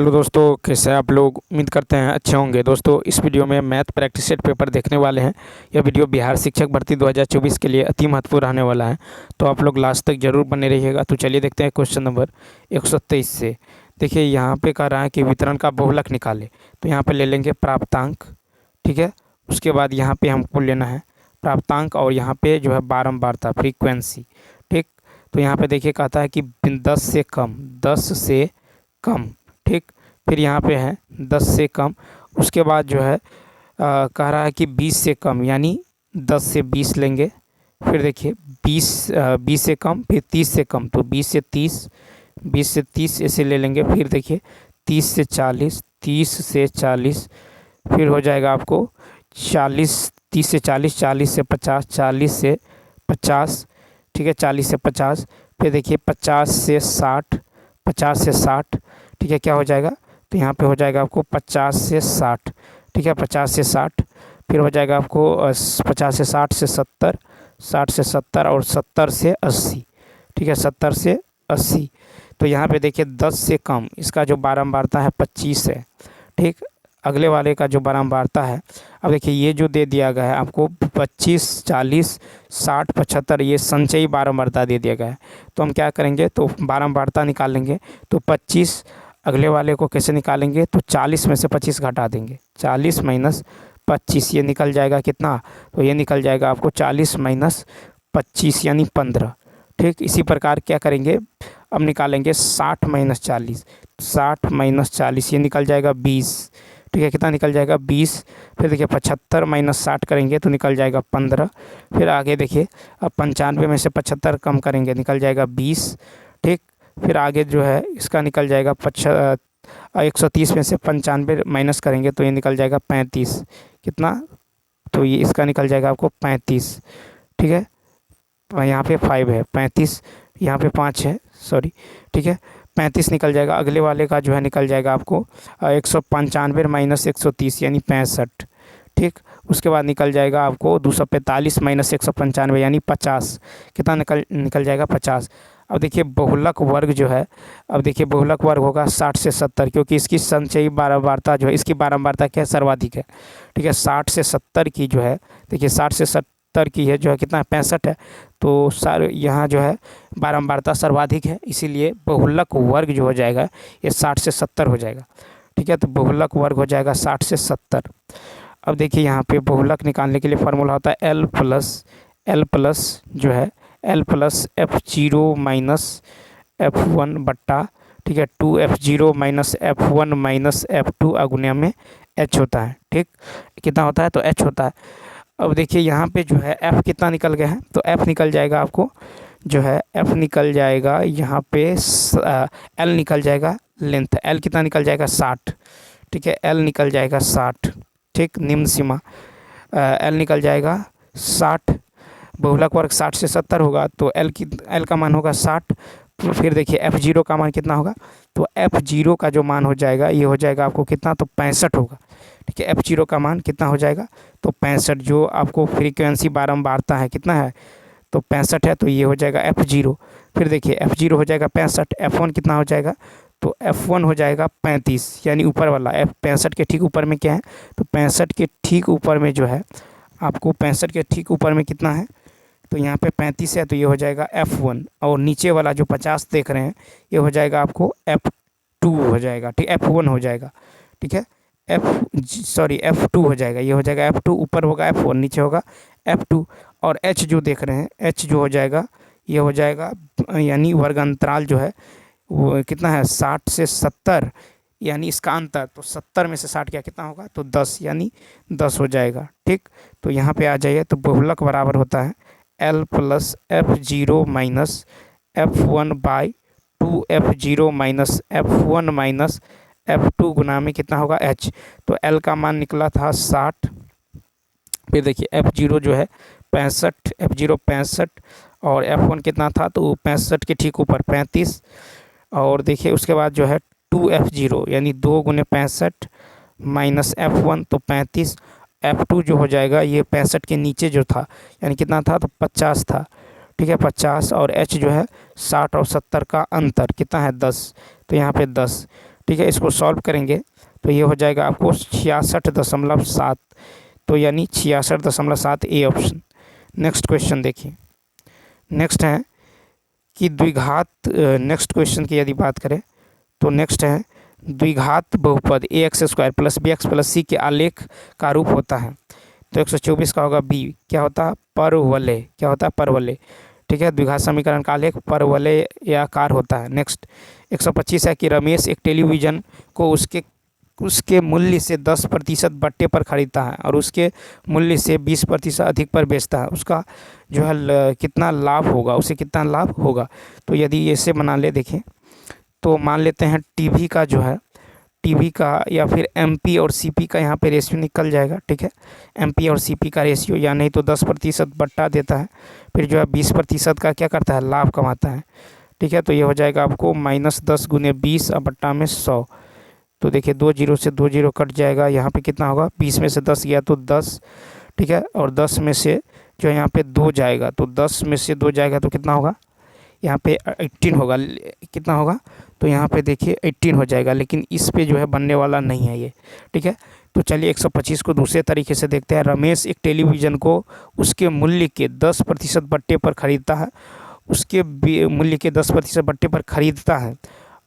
Hello दोस्तों, कैसे हैं आप लोग। उम्मीद करते हैं अच्छे होंगे। दोस्तों, इस वीडियो में मैथ प्रैक्टिस सेट पेपर देखने वाले हैं। यह वीडियो बिहार शिक्षक भर्ती 2024 के लिए अति महत्वपूर्ण रहने वाला है, तो आप लोग लास्ट तक जरूर बने रहिएगा। तो चलिए देखते हैं क्वेश्चन नंबर 123 से। देखिए यहाँ पे कह रहा है कि वितरण का बहुलक निकाले। तो यहाँ पे ले लेंगे प्राप्तांक, ठीक है। उसके बाद यहाँ पे हमको लेना है प्राप्तांक और यहाँ पे जो है बारंबारता, फ्रीक्वेंसी, ठीक। तो यहाँ पे देखिए कहता है कि 10 से कम, 10 से कम, ठीक। फिर यहाँ पे है 10 से कम। उसके बाद जो है कह रहा है कि 20 से कम, यानी 10 से 20 लेंगे। फिर देखिए 20 से कम, फिर 30 से कम, तो 20 से 30, 20 से 30 ऐसे ले लेंगे। फिर देखिए 30 से 40, 30 से 40, फिर हो जाएगा आपको 40, 30 से 40, 40 से 50, 40 से 50, ठीक है, 40 से 50। फिर देखिए 50 से 60, 50 से 60, ठीक है। क्या हो जाएगा, तो यहाँ पे हो जाएगा आपको 50 से 60, ठीक है, 50 से 60। फिर हो जाएगा आपको 50 से 60 से 70, 60 से 70 और 70 से 80, ठीक है, 70 से 80। तो यहाँ पे देखिए 10 से कम, इसका जो बारंबारता है 25 है, ठीक। अगले वाले का जो बारंबारता है, अब देखिए ये जो दे दिया गया है आपको 25, 40, 60, 75, ये संचयी बारंबारता दे दिया गया है। तो हम क्या करेंगे, तो बारंबारता निकाल लेंगे। तो 25 अगले वाले को कैसे निकालेंगे, तो 40 में से 25 घटा देंगे, 40 माइनस 25, ये निकल जाएगा कितना, तो ये निकल जाएगा आपको 40 माइनस 25 यानी 15, ठीक। इसी प्रकार क्या करेंगे, अब निकालेंगे 60 माइनस 40, 60 माइनस 40 ये निकल जाएगा 20, ठीक है। कितना निकल जाएगा 20। फिर देखिए 75 माइनस 60 करेंगे तो निकल जाएगा 15। फिर आगे देखिए अब 95 में से 75 कम करेंगे, निकल जाएगा 20, ठीक। फिर आगे जो है इसका निकल जाएगा 130 में से 95 माइनस करेंगे तो ये निकल जाएगा 35, कितना, तो ये इसका निकल जाएगा आपको 35, ठीक है। यहाँ पे 5 है, 35, यहाँ पे 5 है, सॉरी, ठीक है, 35 निकल जाएगा। अगले वाले का जो है निकल जाएगा आपको 195 माइनस 130 यानी 65, ठीक। उसके बाद निकल जाएगा आपको 245 माइनस 195 यानी 50, कितना निकल जाएगा 50। अब देखिए बहुलक वर्ग जो है, अब देखिए बहुलक वर्ग होगा 60 से 70, क्योंकि इसकी संचयी बारंबारता जो है, इसकी बारंबारता क्या है, सर्वाधिक है, ठीक है। 60 से 70 की जो है, देखिए 60 से 70 की है जो है कितना 65 है, तो सर यहाँ जो है बारंबारता सर्वाधिक है, इसीलिए बहुलक वर्ग जो हो जाएगा ये 60 से 70 हो जाएगा, ठीक है। तो बहुलक वर्ग हो जाएगा 60 से 70। अब देखिए यहाँ पे बहुलक निकालने के लिए फार्मूला होता है L प्लस जो है L plus F0 minus F1 बट्टा, ठीक है, 2F0 minus F1 minus F2 अगुणा में H होता है, ठीक। कितना होता है, तो H होता है। अब देखिए यहाँ पे जो है F कितना निकल गया है, तो F निकल जाएगा आपको जो है F निकल जाएगा यहाँ पे L निकल जाएगा लेंथ, L कितना निकल जाएगा 60, ठीक है, L निकल जाएगा 60, ठीक, निम्न सीमा L निकल जाएगा 60। बहुलक वर्ग 60 से 70 होगा तो L का मान होगा 60। तो फिर देखिए F0 का मान कितना होगा, तो F0 का जो मान हो जाएगा ये हो जाएगा आपको कितना, तो 65 होगा, ठीक है। F0 का मान कितना हो जाएगा, तो 65, जो आपको फ्रीक्वेंसी बारंबारता है कितना है, तो 65 है, तो ये हो जाएगा F0। फिर देखिए F0 हो जाएगा 65, F1 कितना हो जाएगा, तो F1 हो जाएगा 35, यानी ऊपर वाला 65 के ठीक ऊपर में क्या है, तो 65 के ठीक ऊपर में जो है आपको 65 के ठीक ऊपर में कितना है, तो यहाँ पे 35 है, तो ये हो जाएगा F1, और नीचे वाला जो 50 देख रहे हैं ये हो जाएगा आपको F2 हो जाएगा, ठीक, F1 हो जाएगा, ठीक है, F2 हो जाएगा, ये हो जाएगा F2, ऊपर होगा F1, नीचे होगा F2। और H जो देख रहे हैं, H जो हो जाएगा ये हो जाएगा, यानी वर्ग अंतराल जो है वो कितना है 60 से 70, यानी इसका अंतर, तो 70 में से 60 क्या कितना होगा, तो 10, यानी 10 हो जाएगा, ठीक। तो यहाँ पे आ जाइए, तो बहुलक बराबर होता है L plus F0 minus F1 by 2F0 minus F1 minus F2 गुना में कितना होगा H। तो L का मान निकला था 60, फिर देखिए F0 जो है 65, F0 65, और F1 कितना था, तो 65 के ठीक ऊपर 35, और देखिए उसके बाद जो है 2F0 यानी 2 गुने 65 माइनस F1 तो 35, F2 जो हो जाएगा ये 65 के नीचे जो था, यानी कितना था, तो 50 था, ठीक है, 50, और H जो है 60 और 70 का अंतर कितना है 10, तो यहाँ पे 10, ठीक है, इसको सॉल्व करेंगे तो ये हो जाएगा आपको 66.7, तो यानी 66.7 ए ऑप्शन। नेक्स्ट क्वेश्चन देखिए। नेक्स्ट है कि द्विघात, नेक्स्ट क्वेश्चन की यदि बात करें तो नेक्स्ट है द्विघात बहुपद a x square plus b x plus c के आलेख का रूप होता है। तो 124 का होगा बी, क्या होता है, परवलय, क्या होता है, परवलय। ठीक है, द्विघात समीकरण का आलेख परवलय या आकार होता है। नेक्स्ट 125 है कि रमेश एक टेलीविज़न को उसके उसके मूल्य से 10% बट्टे पर खरीदता है और उसके मूल्य से 20% अधिक पर बेचता है, उसका जो है कितना लाभ होगा, उसे कितना लाभ होगा। तो यदि ऐसे बना ले देखें तो मान लेते हैं टीवी का जो है, टीवी का या फिर एमपी और सीपी का यहाँ पे रेशियो निकल जाएगा। ठीक है, एमपी और सीपी का रेशियो, या नहीं तो 10% बट्टा देता है, फिर जो है 20% का क्या करता है, लाभ कमाता है। ठीक है, तो ये हो जाएगा आपको -10 × 20 और बट्टा में 100। तो देखिए 2 जीरो से 2 जीरो कट जाएगा, यहाँ पे कितना होगा, 20 में से 10 गया तो 10। ठीक है, और 10 में से जो यहाँ पे 2 जाएगा, तो 10 में से 2 जाएगा तो कितना होगा, यहाँ पे 18 होगा, कितना होगा, तो यहाँ पे देखिए 18 हो जाएगा, लेकिन इस पे जो है बनने वाला नहीं है ये। ठीक है, तो चलिए 125 को दूसरे तरीके से देखते हैं। रमेश एक टेलीविज़न को उसके मूल्य के 10% बट्टे पर खरीदता है, उसके मूल्य के 10% बट्टे पर खरीदता है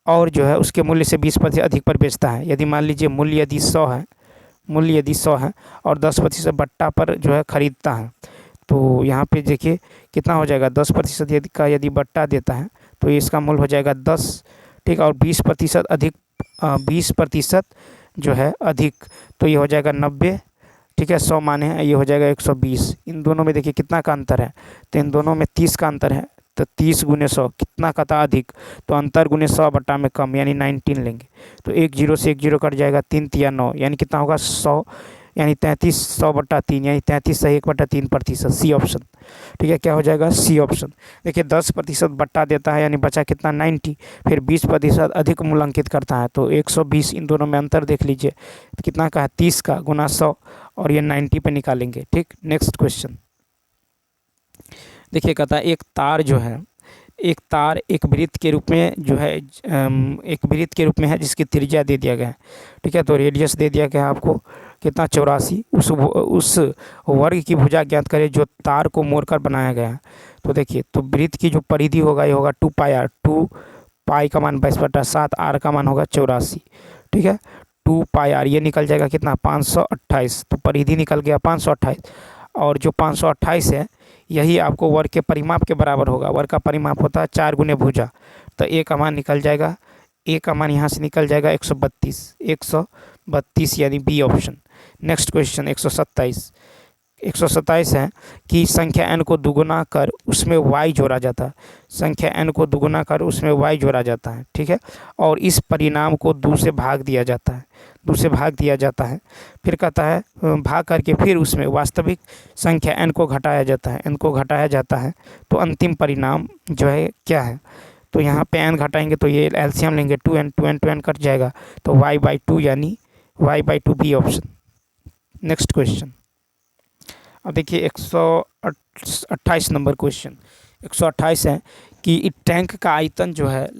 और जो है उसके मूल्य से 20% अधिक पर बेचता है। यदि मान लीजिए मूल्य यदि 100 है, मूल्य यदि 100 है और 10% बट्टा पर जो है खरीदता है, तो यहाँ पे देखिए कितना हो जाएगा, 10% का यदि बट्टा देता है तो इसका मूल्य हो जाएगा 10। ठीक है, और 20% अधिक, 20% जो है अधिक, तो ये हो जाएगा 90। ठीक है, 100 माने हैं, ये हो जाएगा 120। इन दोनों में देखिए कितना का अंतर है, तो इन दोनों में 30 का अंतर है, तो 30 × 100 कितना का था, अधिक, तो अंतर × 100 बट्टा में कम, यानी 19 लेंगे। तो 1 जीरो से 1 जीरो कट जाएगा, 3 × 9 यानी कितना होगा, 100, यानी 33, 100/3 यानी 33 से 1/3%, सी ऑप्शन। ठीक है, क्या हो जाएगा, सी ऑप्शन। देखिए 10% बट्टा देता है, यानी बचा कितना, 90, फिर 20% अधिक मूल्यांकित करता है, तो 120। इन दोनों में अंतर देख लीजिए, तो कितना का है, 30 का × 100, और ये 90 पे निकालेंगे। ठीक, नेक्स्ट क्वेश्चन देखिए, कहता है एक तार जो है, एक तार एक वृत्त के रूप में जो है, एक वृत्त के रूप में है जिसकी त्रिज्या दे दिया गया है। ठीक है, तो रेडियस दे दिया गया है आपको कितना, 84। उस वर्ग की भुजा ज्ञात करें जो तार को मोड़कर बनाया गया है। तो देखिए, तो वृत्त की जो परिधि होगा ये होगा 2πr, 2π का मान 22/7, r का मान होगा 84। ठीक है, 2πr ये निकल जाएगा कितना, 528, तो परिधि निकल गया 528, और जो 528 है यही आपको वर्ग के परिमाप के बराबर होगा। वर्ग का परिमाप होता है 4 × भुजा, तो ए का मान निकल जाएगा, ए का मान यहाँ से निकल जाएगा 132, 132 यानी बी ऑप्शन। नेक्स्ट क्वेश्चन 127 है कि संख्या n को दुगुना कर उसमें y जोड़ा जाता है, संख्या n को दुगुना कर उसमें y जोड़ा जाता है। ठीक है, और इस परिणाम को 2 से भाग दिया जाता है, 2 से भाग दिया जाता है। फिर कहता है भाग करके फिर उसमें वास्तविक संख्या n को घटाया जाता है, n को घटाया जाता है, तो अंतिम परिणाम जो है क्या है, तो यहाँ पे n घटाएंगे तो ये एलसीएम लेंगे, 2n 2n 2n कट जाएगा, तो y/2 यानी y/2 B option. Next question अब देखिए 128 नंबर क्वेश्चन। 128 है कि टैंक का आयतन जो है,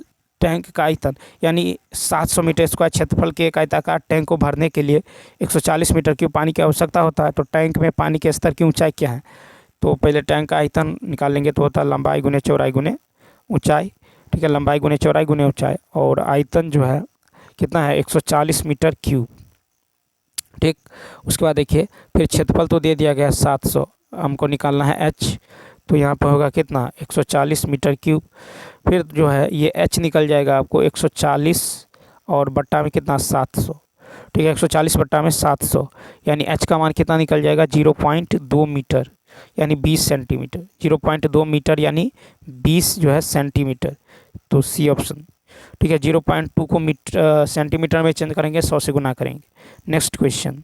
टैंक का आयतन यानी 700 मीटर स्क्वायर क्षेत्रफल के एक आयताकार टैंक को भरने के लिए 140 मीटर क्यूब पानी की आवश्यकता होता है। तो टैंक में पानी के स्तर की ऊंचाई क्या है, तो पहले टैंक का आयतन निकालेंगे, तो होता है लंबाई × चौड़ाई × ऊंचाई। ठीक है, लंबाई × चौड़ाई × ऊंचाई, और आयतन जो है कितना है, 140 मीटर क्यूब। ठीक, उसके बाद देखिए फिर क्षेत्रफल तो दे दिया गया 700, हमको निकालना है h, तो यहाँ पर होगा कितना, 140 मीटर क्यूब। फिर जो है ये h निकल जाएगा आपको 140 और बट्टा में कितना, 700। ठीक है, 140 बट्टा में 700 यानी h का मान कितना निकल जाएगा, 0.2 मीटर यानी 20 सेंटीमीटर, 0.2 मीटर यानी 20 जो है सेंटीमीटर, तो सी ऑप्शन। ठीक है, 0.2 को सेंटीमीटर में चेंज करेंगे, 100 से गुना करेंगे। नेक्स्ट क्वेश्चन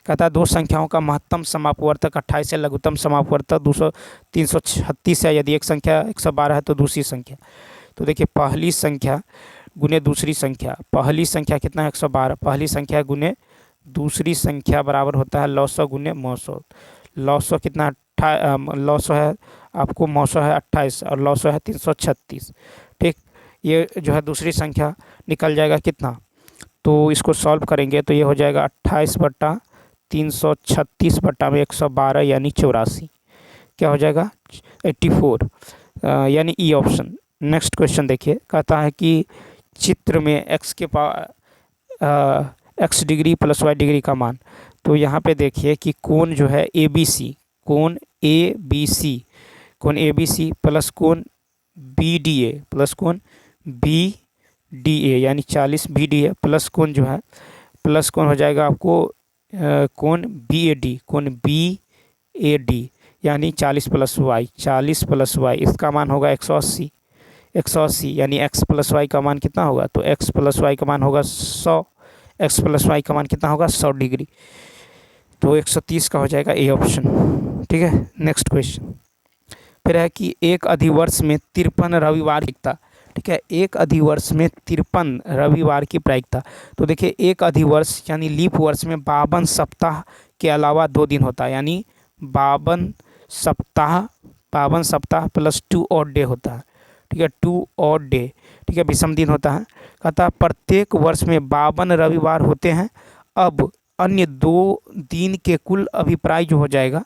कहता है दो संख्याओं का महत्तम समापवर्तक 28 है, लघुत्तम समापवर्तक 336 है। यदि एक संख्या 112 है तो दूसरी संख्या, तो देखिए पहली संख्या गुने दूसरी संख्या, पहली संख्या कितना है, 112, पहली संख्या गुने दूसरी संख्या बराबर होता है लॉसो गुने मौसो। लॉसो कितना, लॉसो है आपको, मौसो है 28 और लॉसो है 336। ठीक, ये जो है दूसरी संख्या निकल जाएगा कितना, तो इसको सॉल्व करेंगे तो ये हो जाएगा 28/336 बट्टा में 112 यानी 84। क्या हो जाएगा 84, यानी ई ऑप्शन। नेक्स्ट क्वेश्चन देखिए, कहता है कि चित्र में x degree plus y degree का मान। तो यहाँ पे देखिए कि कोण जो है ABC, कोण ABC, कोण ABC प्लस कोण BDA प्लस कोण BDA यानी 40 BDA प्लस कोण जो है, प्लस कोण हो जाएगा आपको कोण BAD, कोण BAD यानी 40 प्लस y, 40 प्लस y, इसका मान होगा 180, 180 यानी x प्लस वाई का मान कितना होगा, तो x प्लस वाई का मान होगा 100, x प्लस वाई का मान कितना होगा 100 डिग्री। तो 130 का हो जाएगा ए ऑप्शन। ठीक है, नेक्स्ट क्वेश्चन फिर है कि एक अधिवर्ष में 53 रविवार दिखता। ठीक है, एक अधिवर्ष में 53 रविवार की प्रायिकता। तो देखिए एक अधिवर्ष यानी लीप वर्ष में 52 सप्ताह के अलावा 2 दिन होता है, यानी 52 सप्ताह प्लस 2 ऑड डे होता है। ठीक है, 2 ऑड डे, ठीक है, विषम दिन होता है। कहता है प्रत्येक वर्ष में 52 रविवार होते हैं। अब अन्य 2 दिन के कुल अभिप्राय जो हो जाएगा,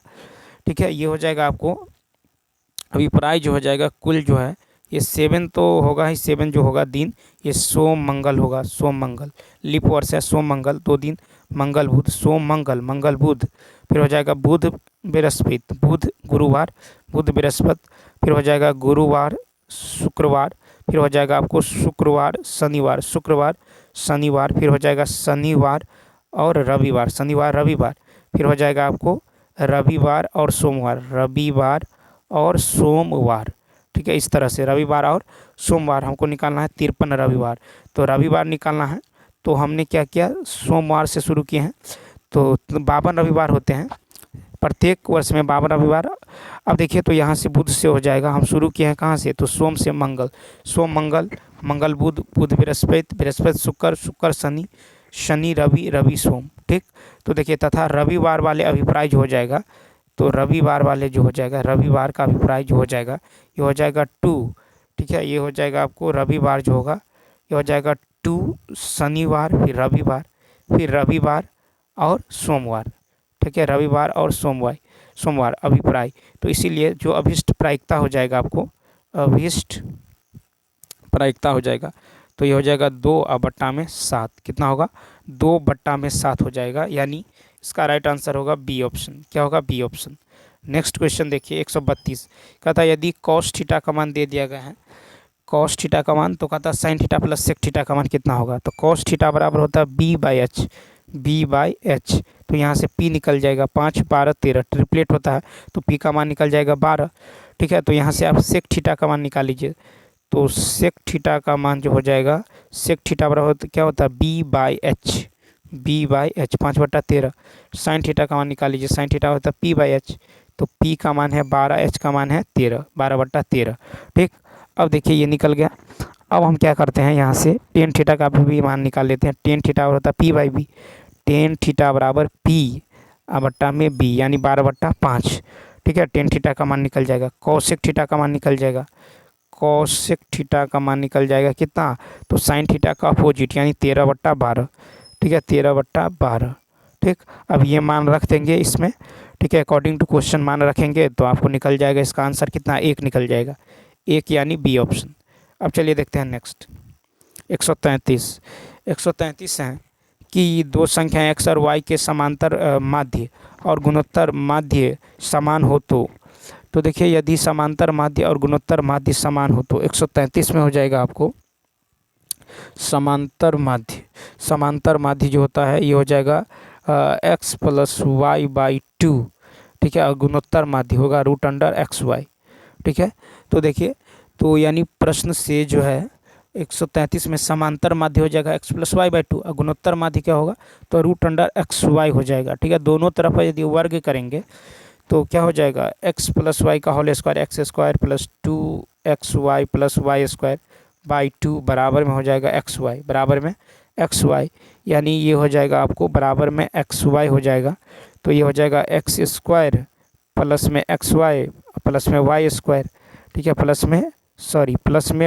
ठीक है, ये हो जाएगा आपको अभिप्राय जो हो जाएगा कुल जो है, ये 7 तो होगा ही, 7 जो होगा दिन, ये सोम मंगल होगा, सोम मंगल, लीप वर्ष है, सोम मंगल 2 दिन, मंगल बुध, सोम मंगल, मंगल बुध, फिर हो जाएगा बुध बृहस्पति, बुध गुरुवार, बुध बृहस्पति, फिर हो जाएगा गुरुवार शुक्रवार, फिर हो जाएगा आपको शुक्रवार शनिवार, शुक्रवार शनिवार, फिर हो जाएगा शनिवार और रविवार, शनिवार रविवार, फिर हो जाएगा आपको रविवार और सोमवार, रविवार और सोमवार। ठीक है, इस तरह से रविवार और सोमवार हमको निकालना है, 53 रविवार। तो रविवार निकालना है, तो हमने क्या किया, सोमवार से शुरू किए हैं, तो 52 रविवार होते हैं प्रत्येक वर्ष में, 52 रविवार। अब देखिए तो यहाँ से बुध से हो जाएगा, हम शुरू किए हैं कहाँ से, तो सोम से मंगल, सोम मंगल, मंगल बुध, बुध बृहस्पति, बृहस्पति शुक्र, शुक्र शनि, शनि रवि, रवि सोम। ठीक, तो देखिए तथा रविवार वाले अभिप्राय जो हो जाएगा, तो रविवार वाले जो हो जाएगा, रविवार का अभिप्राय जो हो जाएगा, ये हो जाएगा 2। ठीक है, ये हो जाएगा आपको रविवार जो होगा, ये हो जाएगा 2 शनिवार, फिर रविवार, फिर रविवार और सोमवार। ठीक है, रविवार और सोमवार, सोमवार अभिप्राय। तो इसीलिए जो अभिष्ट प्रायिकता हो जाएगा आपको, अभिष्ट प्रायिकता हो जाएगा, तो ये हो जाएगा 2/7। कितना होगा, 2/7 हो जाएगा, यानी इसका राइट आंसर होगा बी ऑप्शन। क्या होगा, बी ऑप्शन। नेक्स्ट क्वेश्चन देखिए 132, कहता है यदि कॉस थीटा का मान दे दिया गया है, कॉस थीटा का मान, तो कहता है sine theta plus sec theta का मान कितना होगा। तो कॉस थीटा बराबर होता है b/h, b/h, तो यहाँ से p निकल जाएगा 5, 12, 13, ट्रिपलेट होता है, तो p का मान निकल जाएगा 12। ठीक है, तो यहाँ से आप सेक थीटा का मान निकाल लीजिए, तो सेक थीटा का मान जो हो जाएगा, सेक थीटा बराबर क्या होता है, b/h, b/h 5/13। साइन थीटा का मान निकाल लीजिए, साइन थीटा होता है p/h, तो p का मान है 12, h का मान है 13, 12/13। ठीक, अब देखिए ये निकल गया। अब हम क्या करते हैं, यहाँ से टेन थीटा का भी मान निकाल लेते हैं। टेन थीटा होता है p/b, टेन थीटा बराबर p/b यानी 12/5। ठीक है, टेन थीटा का मान निकल जाएगा। कॉसेक थीटा का मान निकल जाएगा, कॉसेक थीटा का मान निकल जाएगा कितना, तो साइन थीटा का अपोजिट यानी 13/12। ठीक है, 13/12। ठीक, अब ये मान रख देंगे इसमें। ठीक है, अकॉर्डिंग टू क्वेश्चन मान रखेंगे तो आपको निकल जाएगा इसका आंसर कितना, 1 निकल जाएगा, 1 यानी बी ऑप्शन। अब चलिए देखते हैं नेक्स्ट 133। 133 है कि 2 संख्याएं x और y के समांतर माध्य और गुणोत्तर माध्य समान हो तो देखिए यदि समांतर माध्य और गुणोत्तर माध्य समान हो तो 133 में हो जाएगा आपको समांतर माध्य। समांतर माध्य जो होता है ये हो जाएगा x + y/2। ठीक है, और गुणोत्तर माध्य होगा √xy। ठीक है, तो देखिए तो यानी प्रश्न से जो है 133 में समांतर माध्य हो जाएगा x + y/2 और गुणोत्तर माध्य क्या होगा, तो √xy हो जाएगा। ठीक है, दोनों तरफ यदि वर्ग करेंगे तो क्या हो जाएगा, x + y का whole square, x² + 2xy + y² बराबर में हो जाएगा xy, बराबर में xy, यानी ये हो जाएगा आपको बराबर में xy हो जाएगा। तो ये हो जाएगा x² प्लस में xy प्लस में y²। ठीक है, प्लस में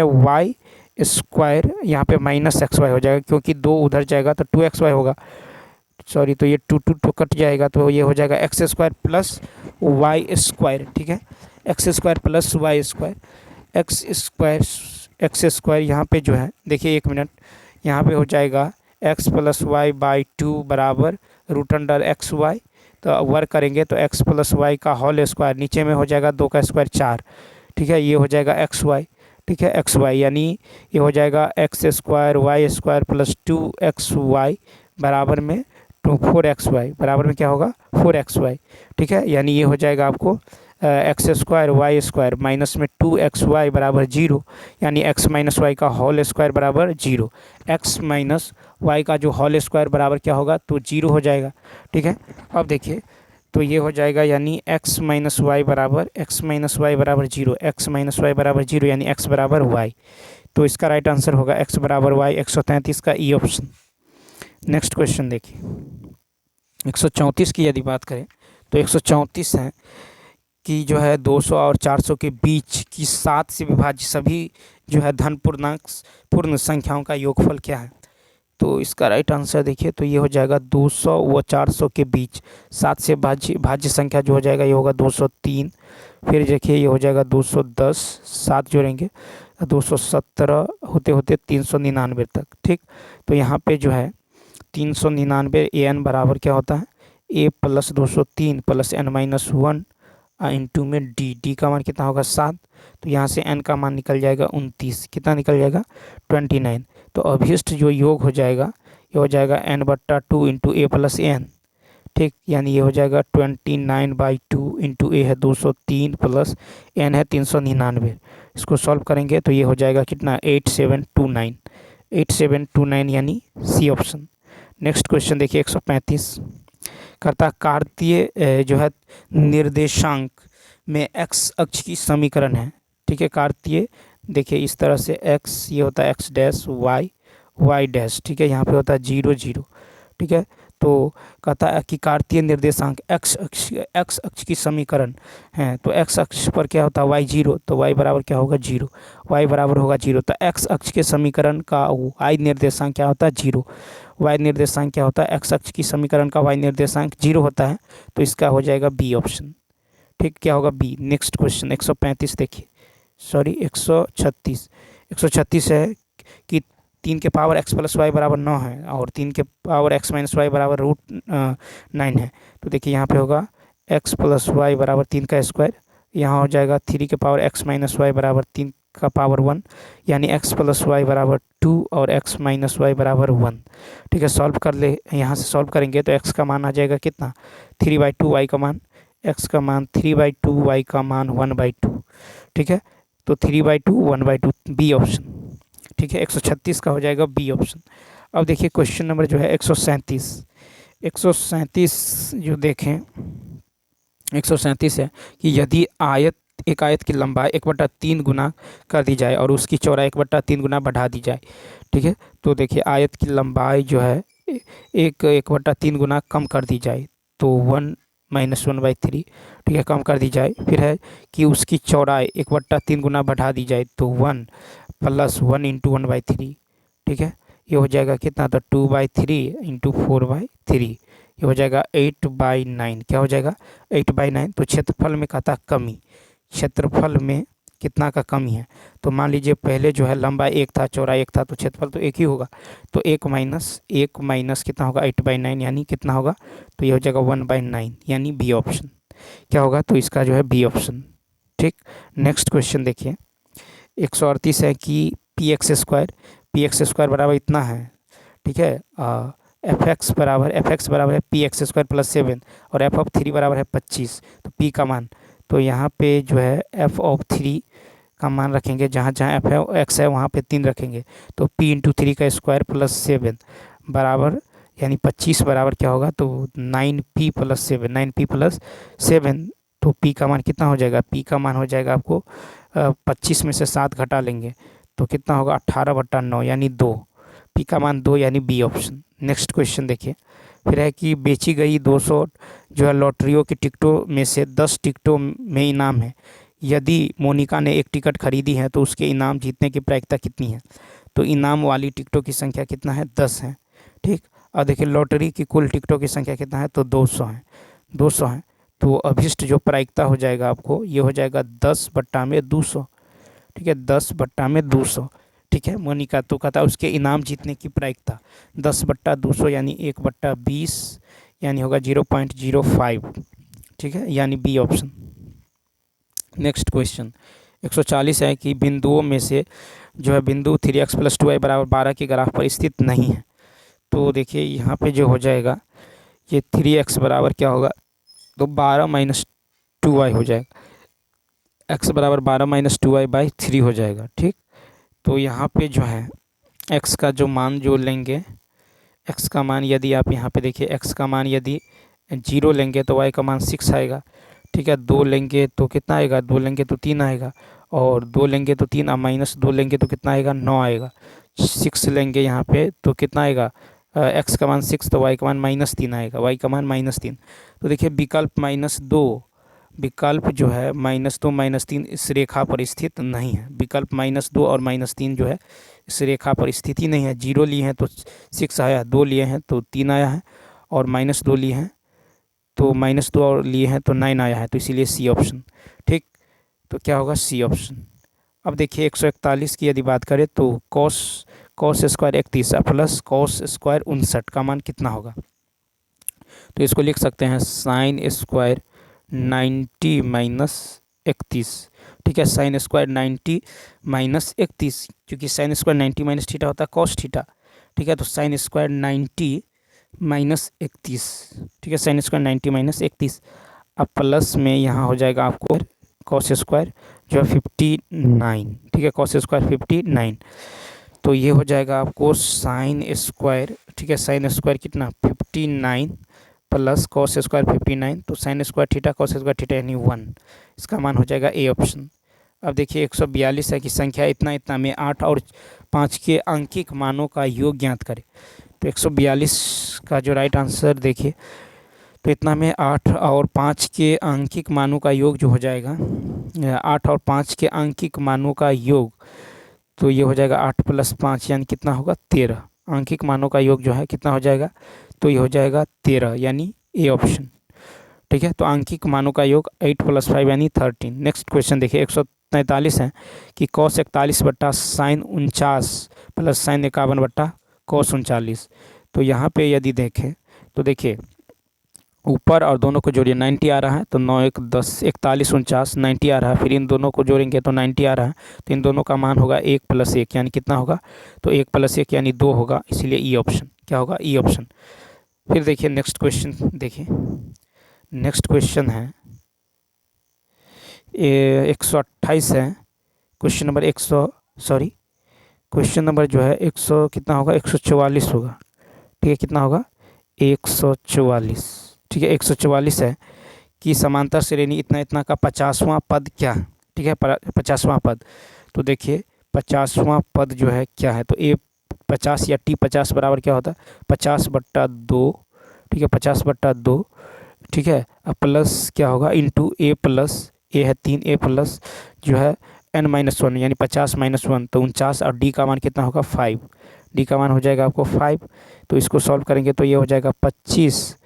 y² स्क्वायर यहाँ पे माइनस एक्स वाई हो जाएगा, क्योंकि 2 उधर जाएगा तो 2xy होगा, सॉरी, तो ये 2 कट जाएगा, तो ये हो जाएगा x square plus y square. ठीक है, x square plus y square, x square यहाँ पे जो है देखिए 1 मिनट, यहाँ पे हो जाएगा एक्स प्लस वाई बाई 2 बराबर रूट अंडर एक्स वाई। तो वर्क करेंगे तो एक्स प्लस वाई का होल स्क्वायर, नीचे में हो जाएगा 2 का स्क्वायर 4। ठीक है, ये हो जाएगा एक्स वाई। ठीक है, एक्स वाई यानी ये हो जाएगा x square y square plus 2xy बराबर में 4xy बराबर में क्या होगा 4xy। ठीक है, यानी ये हो जाएगा आपको x square y square minus में 2xy बराबर 0, यानी x माइनस वाई का होल स्क्वायर बराबर 0। x माइनस वाई का जो होल स्क्वायर बराबर क्या होगा, तो 0 हो जाएगा। ठीक है, अब देखिए तो ये हो जाएगा यानी x माइनस वाई बराबर 0, x माइनस वाई बराबर 0 यानी x बराबर y। तो इसका राइट आंसर होगा x बराबर y, 133 का ई ऑप्शन। नेक्स्ट क्वेश्चन देखिए 134 की यदि बात करें तो 134 है कि जो है 200 और 400 के बीच की 7 से विभाज्य सभी जो है धन पूर्णांक पूर्ण संख्याओं का योगफल क्या है। तो इसका राइट आंसर देखिए तो ये हो जाएगा 200 व 400 के बीच 7 से भाज्य संख्या जो हो जाएगा ये होगा 203। फिर देखिए ये हो जाएगा 210, 7 जोड़ेंगे 217 होते होते 399 तक। ठीक, तो यहाँ पे जो है 399 an बराबर क्या होता है a plus 203 plus n minus 1 into में डी का मान कितना होगा 7। तो यहाँ से n का मान निकल जाएगा 29, कितना निकल जाएगा 29। तो अभिष्ट जो योग हो जाएगा ये हो जाएगा n/2 into a plus n। ठीक, यानी ये हो जाएगा 29/2 इंटू a है 203 प्लस n है 399। इसको सॉल्व करेंगे तो ये हो जाएगा कितना 8729 यानी सी ऑप्शन। नेक्स्ट क्वेश्चन देखिए 135 करता कार्तीय जो है निर्देशांक में x अक्ष की समीकरण है। ठीक है, कार्तीय देखिए इस तरह से x ये होता है x डैश y डैश। ठीक है, यहाँ पे होता है 0 0। ठीक है, तो कहता है कि कार्तीय निर्देशांक x अक्ष की समीकरण है, तो x अक्ष पर क्या होता है y 0, तो y बराबर क्या होगा 0, y बराबर होगा 0। तो x अक्ष के समीकरण का y निर्देशांक क्या होता है 0, y निर्देशांक क्या होता है x अक्ष की समीकरण का y निर्देशांक 0 होता है, तो इसका हो जाएगा बी ऑप्शन। ठीक, क्या होगा बी। नेक्स्ट क्वेश्चन 135 देखिए, सॉरी 136 है कि 3 के पावर x प्लस वाई बराबर 9 है और 3 के पावर x माइनस वाई बराबर रूट 9 है। तो देखिए यहाँ पे होगा x प्लस वाई बराबर 3 का स्क्वायर, यहाँ हो जाएगा 3 के पावर x माइनस वाई बराबर 3 का पावर 1, यानी x प्लस वाई बराबर 2 और x माइनस वाई बराबर 1। ठीक है, सॉल्व कर ले, यहाँ से सॉल्व करेंगे तो x का मान आ जाएगा कितना 3/2, y का मान x का मान 3/2, y का मान 1/2। ठीक है, तो 3/2 1/2 बी ऑप्शन। ठीक है, 136 का हो जाएगा बी ऑप्शन। अब देखिए क्वेश्चन नंबर जो है 137 जो देखें 137 है कि यदि एक आयत की लंबाई 1/3 गुना कर दी जाए और उसकी चौड़ाई 1/3 गुना बढ़ा दी जाए। ठीक है, तो देखिए आयत की लंबाई जो है 1/3 गुना कम कर दी जाए तो 1 माइनस 1/3। ठीक है, कम कर दी जाए। फिर है कि उसकी चौड़ाई 1/3 गुना बढ़ा दी जाए तो 1 प्लस 1 इंटू 1/3। ठीक है, ये हो जाएगा कितना, तो 2/3 इंटू 4/3, ये हो जाएगा 8/9। क्या हो जाएगा 8/9। तो क्षेत्रफल में कहता कमी, क्षेत्रफल में कितना का कमी है, तो मान लीजिए पहले जो है लंबाई 1 था चौड़ाई 1 था तो क्षेत्रफल तो 1 ही होगा, तो 1 माइनस कितना होगा 8/9 यानी कितना होगा, तो ये हो जाएगा 1/9 यानी बी ऑप्शन। क्या होगा, तो इसका जो है बी ऑप्शन। ठीक, नेक्स्ट क्वेश्चन देखिए 138 है कि पी एक्स स्क्वायर बराबर इतना है। ठीक है, एफ एक्स बराबर है पी एक्स स्क्वायर प्लस 7 और एफ ऑफ 3 बराबर है 25। तो पी का मान, तो यहाँ पे जो है एफ ऑफ 3 का मान रखेंगे, जहाँ जहाँ एफ एक्स है वहाँ पे 3 रखेंगे, तो p इंटू 3 का स्क्वायर प्लस 7 बराबर यानी 25 बराबर क्या होगा, तो 9p प्लस 7। तो p का मान कितना हो जाएगा, p का मान हो जाएगा आपको 25 में से 7 घटा लेंगे तो कितना होगा 18/9 यानी 2। p का मान 2 यानी बी ऑप्शन। नेक्स्ट क्वेश्चन देखिए, फिर है कि बेची गई 200 जो है लॉटरियों की टिकटों में से 10 टिकटों में इनाम है, यदि मोनिका ने एक टिकट खरीदी है तो उसके इनाम जीतने की प्रायिकता कितनी है? तो इनाम वाली टिकटों की संख्या कितना है? 10 है। ठीक। और देखिए लॉटरी की कुल टिकटों की संख्या कितना है? तो 200 है। 200 है। तो अभिष्ट जो प्रायिकता हो जाएगा आपको, ये हो जाएगा 10/200। ठीक है, 10/200। ठीक है, मोनिका तो कहता है उसके इनाम जीतने की प्रायिकता 10/200 यानी 1/20 यानी होगा 0.05। ठीक है, यानी बी ऑप्शन। नेक्स्ट क्वेश्चन 140 है कि बिंदुओं में से जो है बिंदु 3x + 2y = 12 के ग्राफ पर स्थित नहीं है। तो देखिए यहाँ पे जो हो जाएगा ये 3x बराबर क्या होगा? तो 12 - 2y हो जाएगा। x बराबर 12 - 2y/3 हो जाएगा। ठीक। तो यहाँ पे जो है x का जो मान जो लेंगे, x का मान यदि आप यहाँ पे देखिए x का मान यदि 0 लेंगे तो y का मान 6 आएगा। ठीक है, 2 लेंगे तो कितना आएगा? 2 लेंगे तो 3 आएगा, और 2 लेंगे तो 3 -2 लेंगे तो कितना आएगा? 9 आएगा। 6 लेंगे यहाँ पे तो कितना आएगा? x का मान 6 तो y का मान -3 आएगा, y का मान -3। तो देखिए विकल्प -2, विकल्प जो है -2 -3 इस रेखा पर स्थित नहीं है। विकल्प -2 और -3 जो है इस रेखा पर स्थित ही नहीं है। 0 लिए हैं तो 6 आया, 2 लिए हैं तो 3 आया है, और -2 लिए हैं तो -2 और लिए हैं तो 9 आया है, तो इसीलिए सी ऑप्शन। ठीक। तो क्या होगा? C option. अब देखिए 141 की यदि बात करें तो cos square 31 plus cos square 59 का मान कितना होगा? तो इसको लिख सकते हैं साइन स्क्वायर 90 - 31। ठीक है, साइन स्क्वायर 90 - 31, क्योंकि साइन स्क्वायर 90 - थीटा होता है कॉस थीटा। ठीक है, तो साइन स्क्वायर 90 - 31। ठीक है, साइन स्क्वायर 90 - 31। अब प्लस में यहाँ हो जाएगा आपको कॉस स्क्वायर जो है 59। ठीक है, कॉस स्क्वायर 59। तो ये हो जाएगा आपको साइन स्क्वायर। ठीक है, साइन स्क्वायर कितना? 59 प्लस कॉस स्क्वायर 59, तो sine square theta cos square theta यानी 1। इसका मान हो जाएगा ए ऑप्शन। अब देखिए 142 है कि संख्या इतना इतना में 8 और 5 के अंकिक मानों का योग ज्ञात करें। तो 142 का जो राइट आंसर देखिए, तो इतना में 8 और 5 के अंकिक मानों का योग जो हो जाएगा 8 और 5 के अंकिक मानों का योग, तो ये हो जाएगा 8 + 5 यानी कितना होगा? 13। अंकिक मानों का योग जो है कितना हो जाएगा? तो ये हो जाएगा 13 यानी ए ऑप्शन। ठीक है, तो अंकिक मानों का योग 8 + 5 यानी 13। नेक्स्ट क्वेश्चन देखिए 143 है कि cos 41/sin 49 plus sin 51/cos 39। तो यहाँ पे यदि देखें तो देखिए ऊपर और दोनों को जोड़िए, 90 आ रहा है तो 9 1 10 41 49 90 आ रहा है, फिर इन दोनों को जोड़ेंगे तो 90 आ रहा है, तो इन दोनों का मान होगा 1 + 1 यानी कितना होगा? तो 1 + 1 यानी 2 होगा, इसलिए ई ऑप्शन। क्या होगा? E option. फिर देखिए नेक्स्ट क्वेश्चन, देखिए नेक्स्ट क्वेश्चन है 128 है। क्वेश्चन नंबर क्वेश्चन नंबर जो है 100 कितना होगा? 144 होगा। ठीक है, कितना होगा? 144। ठीक है, 144 है कि समांतर श्रेणी इतना इतना का 50वां पद क्या है? ठीक है, 50वां पद। तो देखिए 50वां पद जो है क्या है? तो ए 50 या टी 50 बराबर क्या होता है? 50/2। ठीक है, 50/2। ठीक है, अब प्लस क्या होगा? इंटू ए प्लस ए है 3, ए प्लस जो है n-1 यानी 50 - 1 तो 49, और डी का मान कितना होगा? 5। डी का मान हो जाएगा आपको 5। तो इसको सॉल्व करेंगे तो ये हो जाएगा 25,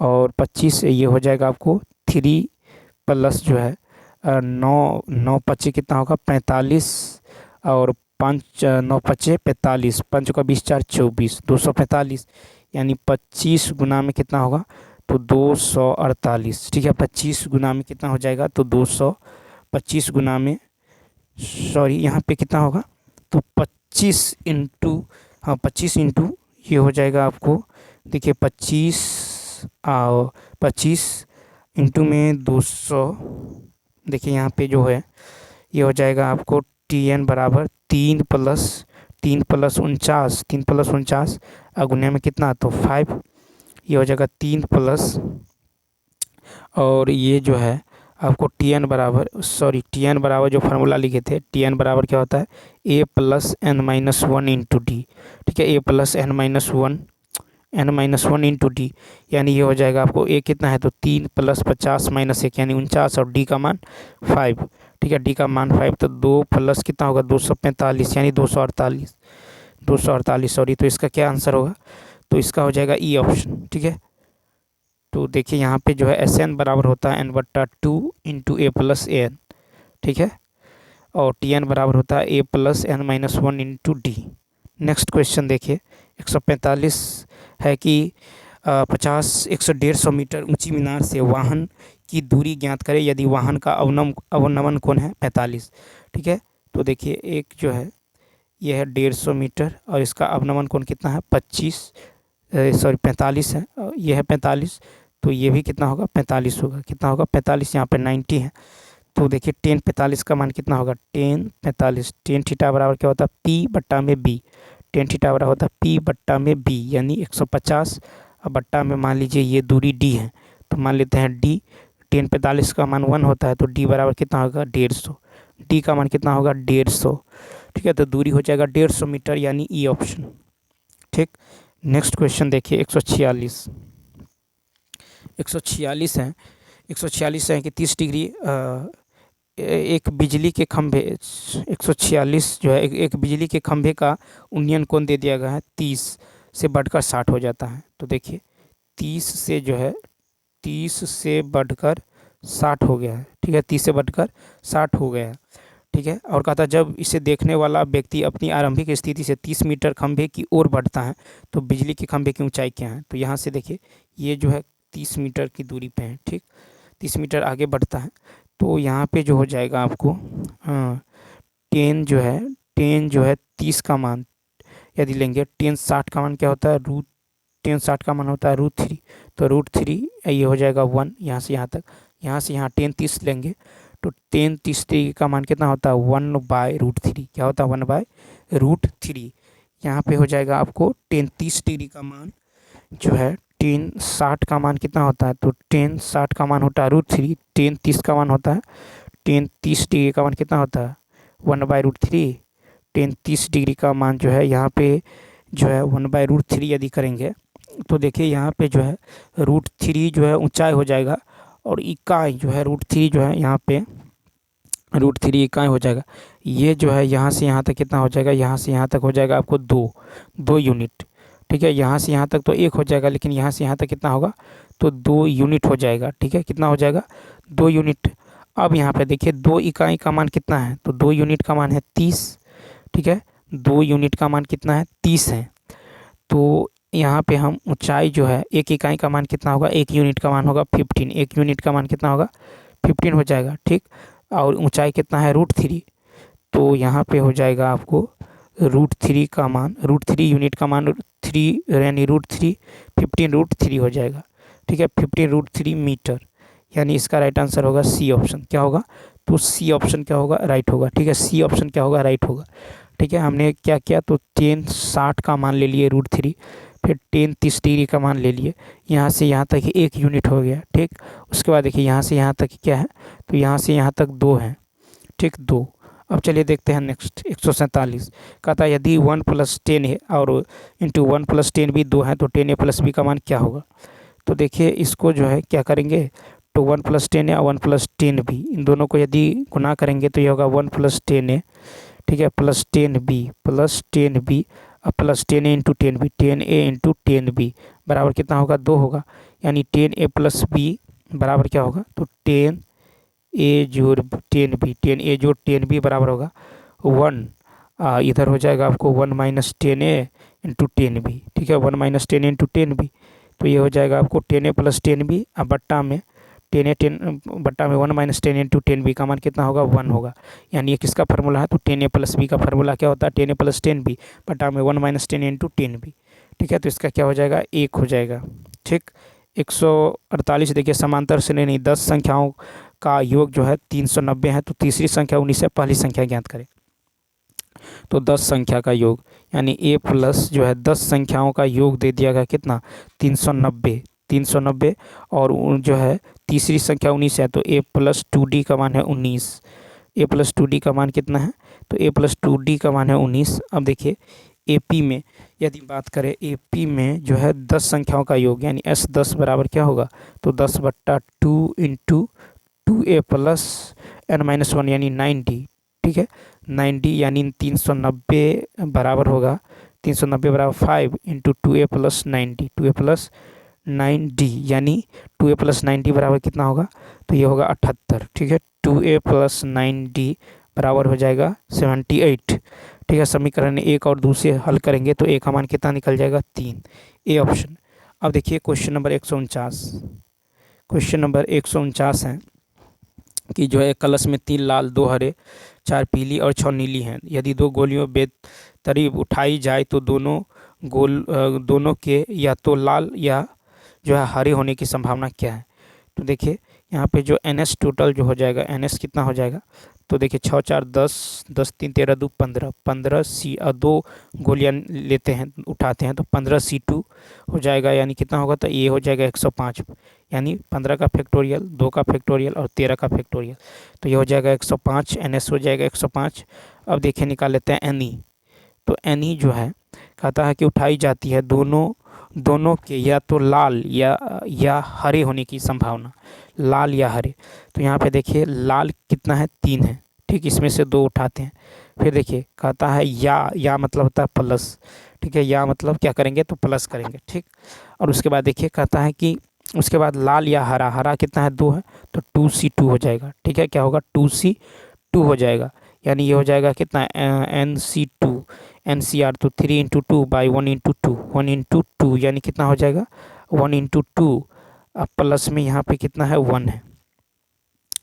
और 25 से ये हो जाएगा आपको 3 प्लस जो है 9 9 25 कितना होगा? 45, और 5 9 25 45, 5 का 20 4 24 245 यानी 25 गुना में कितना होगा? तो 248। ठीक है, 25 गुना में कितना हो जाएगा? तो 225 गुना में, सॉरी यहाँ पे कितना होगा? तो 25 इंटू, हाँ 25 इंटू ये हो जाएगा आपको, देखिए 25 और 25 इंटू में 200। देखिए यहाँ पे जो है ये हो जाएगा आपको TN बराबर 3 + 49, 3 + 49 गुने में कितना? तो 5। ये हो जाएगा 3 प्लस, और ये जो है आपको TN बराबर जो फार्मूला लिखे थे, TN बराबर क्या होता है? A + n-1 into D. ठीक है, A + n-1 इंटू डी, यानी ये हो जाएगा आपको A कितना है? तो 3 + 50 - 1 यानी 49, और डी का मान 5। ठीक है। डी का मान 5, तो 2 प्लस कितना होगा 245 यानी 248, 248 सॉरी। तो इसका क्या आंसर होगा, तो इसका हो जाएगा ई ऑप्शन। ठीक है, तो देखिए यहाँ पे जो है एस एन बराबर होता है n/2 into a plus a n. ठीक है, और टी एन बराबर होता है a plus n minus 1 into d. Next question देखिए 145 है कि 150 मीटर ऊंची मीनार से वाहन की दूरी ज्ञात करें यदि वाहन का अवनमन कोण है 45। ठीक है, तो देखिए एक जो है यह है 150 मीटर और इसका अवनमन कोण कितना है 45 है, और यह है 45, तो ये भी कितना होगा 45 होगा। कितना होगा 45, यहाँ पे 90 है। तो देखिए tan 45 का मान कितना होगा, tan 45, tan थीटा बराबर क्या होता है P/b, tan थीटा बराबर होता है P/b यानी 150 और बट्टा में मान लीजिए ये दूरी d है, तो मान लेते हैं d। tan 45 का मान 1 होता है, तो d बराबर कितना होगा 150, d का मान कितना होगा 150। ठीक है, तो दूरी हो जाएगा 150 मीटर यानी ई ऑप्शन। ठीक, नेक्स्ट क्वेश्चन देखिए 146 है 146 है कि 30 डिग्री एक बिजली के खंभे 146 जो है एक बिजली के खंभे का उन्नयन कोण दे दिया गया है 30 से बढ़कर 60 हो जाता है। तो देखिए 30 से जो है 30 से बढ़कर 60 हो गया है। ठीक है, 30 से बढ़कर 60 हो गया है। ठीक है, और कहता है जब इसे देखने वाला व्यक्ति अपनी आरंभिक स्थिति से 30 मीटर खंभे की ओर बढ़ता है तो बिजली के खंभे की ऊंचाई क्या है। तो यहाँ से देखिए ये जो है 30 मीटर की दूरी पे है। ठीक, 30 मीटर आगे बढ़ता है, तो यहाँ पे जो हो जाएगा आपको tan जो है 30 का मान यदि लेंगे, tan 60 का मान क्या होता है tan 60 का मान होता है √3, तो √3 ये हो जाएगा 1 यहाँ से यहाँ तक। यहाँ से यहाँ tan 30 लेंगे तो tan 30 का मान कितना होता है 1/√3। क्या होता है 1/√3। यहाँ पे हो जाएगा आपको tan 30 डिग्री का मान जो है tan 60 का मान कितना होता है, तो tan 60 का मान होता है √3, tan 30 का मान होता है tan 30 डिग्री का मान कितना होता है 1/√3। tan 30 डिग्री का मान जो है यहाँ पे जो है 1/√3 यदि करेंगे तो देखिए यहाँ पे जो है √3 जो है ऊंचाई हो जाएगा और इकाई जो है √3 जो है यहाँ पे √3 इकाई हो जाएगा। ये जो है यहाँ से यहाँ तक कितना हो जाएगा, यहाँ से यहाँ तक हो जाएगा आपको 2 यूनिट। ठीक है, यहाँ से यहाँ तक तो 1 हो जाएगा, लेकिन यहाँ से यहाँ तक कितना होगा तो 2 यूनिट हो जाएगा। ठीक है, कितना हो जाएगा 2 यूनिट। अब यहाँ पे देखिए 2 इकाई का मान कितना है, तो 2 यूनिट का मान है 30। ठीक है, 2 यूनिट का मान कितना है 30 है। तो यहाँ पे हम ऊंचाई जो है 1 इकाई का मान कितना होगा, 1 यूनिट का मान होगा 15, 1 यूनिट का मान कितना होगा 15 हो जाएगा। ठीक, और ऊंचाई कितना है √3, तो यहाँ पे हो जाएगा आपको √3 का मान, √3 यूनिट का मान 3 यानी √3 15√3 हो जाएगा। ठीक है, 15√3 मीटर, यानी इसका राइट आंसर होगा सी ऑप्शन। क्या होगा, तो सी ऑप्शन क्या होगा राइट होगा। ठीक है, सी ऑप्शन क्या होगा राइट होगा। ठीक है, हमने क्या किया तो tan 60 का मान ले लिए √3, फिर tan 30 डिग्री का मान ले लिए, यहाँ से यहाँ तक 1 यूनिट हो गया। ठीक, उसके बाद देखिए यहाँ से यहाँ तक क्या है, तो यहाँ से यहाँ तक 2 है। ठीक, 2। अब चलिए देखते हैं नेक्स्ट 147। कहता है यदि 1 + 10 है और इंटू 1 + 10 भी 2 है तो 10a + b का मान क्या होगा। तो देखिए इसको जो है क्या करेंगे, तो 1 + 10 है और 1 + 10 भी, इन दोनों को यदि गुना करेंगे तो ये होगा 1 + 10a। ठीक है, +10b और +10a into 10b, 10a into 10b बराबर कितना होगा 2 होगा, यानी 10a + b बराबर क्या होगा, तो 10a जोड़ 10b, 10a जोड़ 10b बराबर होगा 1। इधर हो जाएगा आपको 1 - 10a इंटू 10b। ठीक है, 1 - 10a इंटू 10b, तो ये हो जाएगा आपको 10a + 10b अब बट्टा में 10 बट्टा में 1 - 10 इंटू 10b का मान कितना होगा 1 होगा। यानी ये किसका फार्मूला है, तो 10a + b का फार्मूला क्या होता है 10a + 10b बट्टा में 1 - 10 इंटू 10b। ठीक है, तो इसका क्या हो जाएगा 1 हो जाएगा। ठीक, 148 देखिए समांतर श्रेणी 10 संख्याओं का योग जो है 390 है, तो तीसरी संख्या 19 है, पहली संख्या ज्ञात करें। तो 10 संख्या का योग यानी a प्लस जो है 10 संख्याओं का योग दे दिया गया कितना 390 और जो है तीसरी संख्या 19 है, तो a + 2d का मान है 19। a + 2d का मान कितना है, तो a + 2d का मान है 19। अब देखिए AP में यदि बात करें, AP में जो है 10 संख्याओं का योग यानी S10 बराबर क्या होगा, तो 10/2 इंटू 2a + n-1 यानी 90, ठीक है 90 यानी 390 बराबर होगा 390 बराबर 5 into 2a plus 90, 2a plus 9d यानी 2a प्लस 90 बराबर कितना होगा, तो ये होगा 78, ठीक है 2a प्लस 9d बराबर हो जाएगा 78, ठीक है। समीकरण 1 और 2 से हल करेंगे तो a का मान कितना निकल जाएगा 3, ए ऑप्शन। अब देखिए क्वेश्चन नंबर 149, क्वेश्चन नंबर 149 है कि जो है कलश में 3 लाल 2 हरे 4 पीली और 6 नीली हैं। यदि 2 गोलियों बेतरतीब उठाई जाए तो दोनों के या तो लाल या जो है हरे होने की संभावना क्या है। तो देखिए यहाँ पे जो NS टोटल जो हो जाएगा, NS कितना हो जाएगा, तो देखिए 6 4 10, 10 3 13 2 15, 15 C और 2 गोलियां लेते हैं उठाते हैं तो 15 C2 हो जाएगा, यानी कितना होगा, तो ये हो जाएगा 105, यानी 15 का फैक्टोरियल, 2 का फैक्टोरियल और 13 का फैक्टोरियल, तो ये हो जाएगा 105, NS हो जाएगा 105। अब देखिए निकाल लेते हैं NE, तो NE जो है कहता है कि उठाई जाती है दोनों के या तो लाल या हरे होने की संभावना, लाल या हरे। तो यहाँ पे देखिए लाल कितना है 3 है, ठीक, इसमें से 2 उठाते हैं। फिर देखिए कहता है या मतलब होता है प्लस, ठीक है, या मतलब क्या करेंगे तो प्लस करेंगे, ठीक। और उसके बाद देखिए कहता है कि उसके बाद लाल या हरा, हरा कितना है 2 है, तो 2C2 हो जाएगा, ठीक है, क्या होगा 2C2 हो जाएगा, यानी ये हो जाएगा कितना NC2 NCR, तो 3 इंटू 2 बाई 1 इंटू 2, 1 इंटू 2 यानी कितना हो जाएगा 1 इंटू 2। अब प्लस में यहाँ पे कितना है 1 है,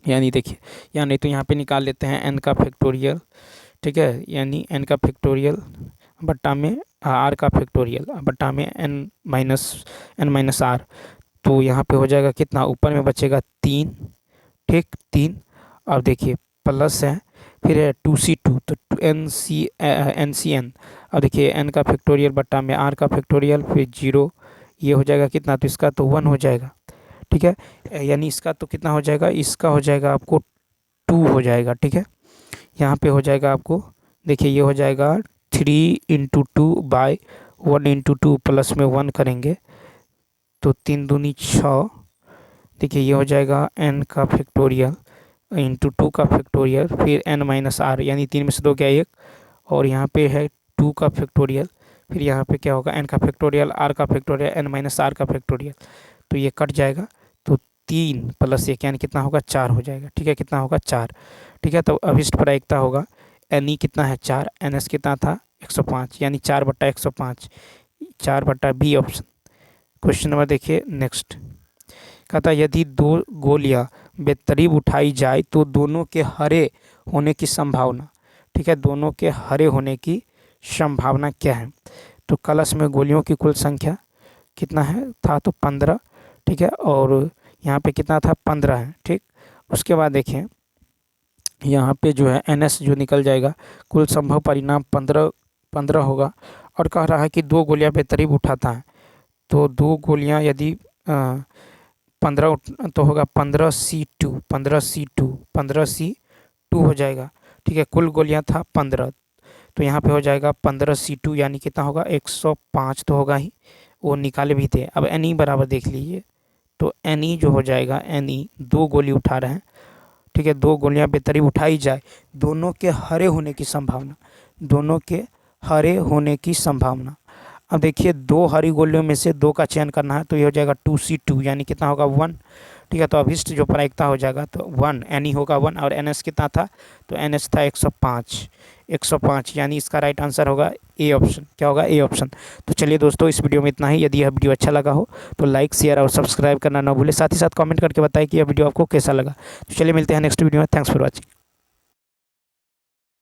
यानी देखिए या नहीं तो यहाँ पे निकाल लेते हैं n का फैक्टोरियल, ठीक है, यानी n का फैक्टोरियल बट्टा में r का फैक्टोरियल बट्टा में n माइनस r, तो यहाँ पे हो जाएगा कितना, ऊपर में बचेगा 3, ठीक 3। अब देखिए प्लस है, फिर है 2C2 तो NCN, अब देखिए n का फैक्टोरियल बट्टा में r का फैक्टोरियल फिर 0, ये हो जाएगा कितना, तो इसका तो 1 हो जाएगा, ठीक है, यानी इसका तो कितना हो जाएगा, इसका हो जाएगा आपको 2 हो जाएगा, ठीक है। यहाँ पे हो जाएगा आपको देखिए ये हो जाएगा 3 इंटू 2 बाई 1 इंटू 2 प्लस में 1 करेंगे तो 3 दूनी 6, देखिए ये हो जाएगा n का फैक्टोरियल इंटू 2 का फैक्टोरियल फिर n माइनस r, यानी 3 में से 2 गया 1, और यहाँ पे है 2 का फैक्टोरियल, फिर यहाँ पे क्या होगा n का फैक्टोरियल r का फैक्टोरियल n माइनस r का फैक्टोरियल, तो ये कट जाएगा, तो 3 प्लस 1 यानी कितना होगा 4 हो जाएगा, ठीक है, कितना होगा 4, ठीक है। तो अभिष्ट प्रायिकता होगा NE कितना है 4, NS कितना था 105, यानी 4/105, 4/B ऑप्शन। क्वेश्चन नंबर देखिए नेक्स्ट, कहता है यदि 2 गोलियां बेतरतीब उठाई जाए तो दोनों के हरे होने की संभावना, ठीक है, दोनों के हरे होने की संभावना क्या है। तो कलश में गोलियों की कुल संख्या कितना है था, तो 15, ठीक है, और यहाँ पे कितना था 15 है, ठीक। उसके बाद देखें यहाँ पे जो है NS जो निकल जाएगा, कुल संभव परिणाम 15 होगा, और कह रहा है कि 2 गोलियां बेतरतीब उठाता है, तो 2 गोलियां यदि 15 तो होगा 15C2 हो जाएगा, ठीक है, कुल गोलियां था 15, तो यहाँ पे हो जाएगा 15C2 यानी कितना होगा 105 तो होगा ही, वो निकाले भी थे। अब NE बराबर देख लीजिए, तो NE जो हो जाएगा NE 2 गोली उठा रहे हैं, ठीक है, 2 गोलियां बेतरतीब उठाई जाए, दोनों के हरे होने की संभावना, दोनों के हरे होने की संभावना। अब देखिए 2 हरी गोलियों में से 2 का चयन करना है, तो ये हो जाएगा 2C2 यानी कितना होगा 1, ठीक है। तो अभिष्ट जो प्रायिकता हो जाएगा तो 1, NE होगा 1, और NS कितना था, तो NS था 105, यानी इसका राइट आंसर होगा ए ऑप्शन, क्या होगा ए ऑप्शन। तो चलिए दोस्तों इस वीडियो में इतना ही, यदि यह वीडियो अच्छा लगा हो तो लाइक शेयर और सब्सक्राइब करना ना भूलें, साथ ही साथ कमेंट करके बताएं कि यह वीडियो आपको कैसा लगा। तो चलिए मिलते हैं नेक्स्ट वीडियो में, थैंक्स फॉर वॉचिंग।